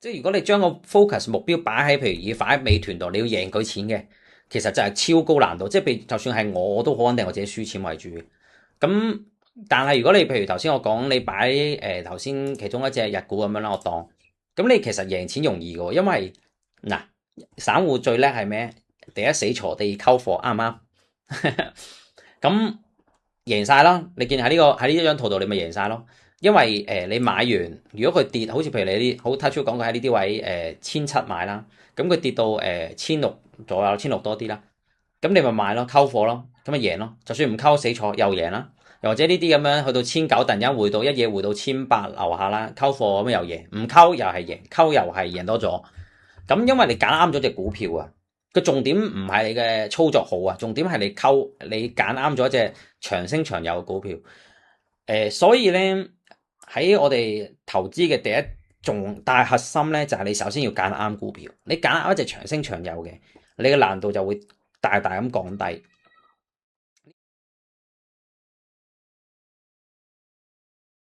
即係如果你將個 focus 目標擺喺譬如以擺喺美團度，你要贏佢錢嘅，其實就係超高難度。即係譬如就算係我都好肯定我自己輸錢為主嘅。咁但係如果你譬如頭先我講你擺頭先其中一隻日股咁樣啦，我當咁你其實贏錢容易嘅，因為嗱散戶最叻係咩？第一死鋤，第二溝貨，啱唔啱？咁贏晒啦！你見喺呢張圖度，你咪贏晒咯。因為你買完，如果佢跌，好似譬如你啲好 touch 講佢喺呢啲位1700買啦，咁佢跌到1600左右，1600多啲啦，咁你咪買咯，溝貨咯，咁咪贏咯。就算唔溝死錯又贏啦。又或者呢啲咁樣去到1900，突然間回到一嘢回到1800樓下啦，溝貨咁又贏，唔溝又係贏，溝又係贏多咗。咁因為你揀啱咗隻股票啊，個重點唔係你嘅操作好啊，重點係你揀啱咗一隻長升長有嘅股票。所以咧喺我哋投資嘅第一重大核心咧，就係你首先要揀啱股票。你揀啱一隻長升長有嘅，你嘅難度就會大大咁降低。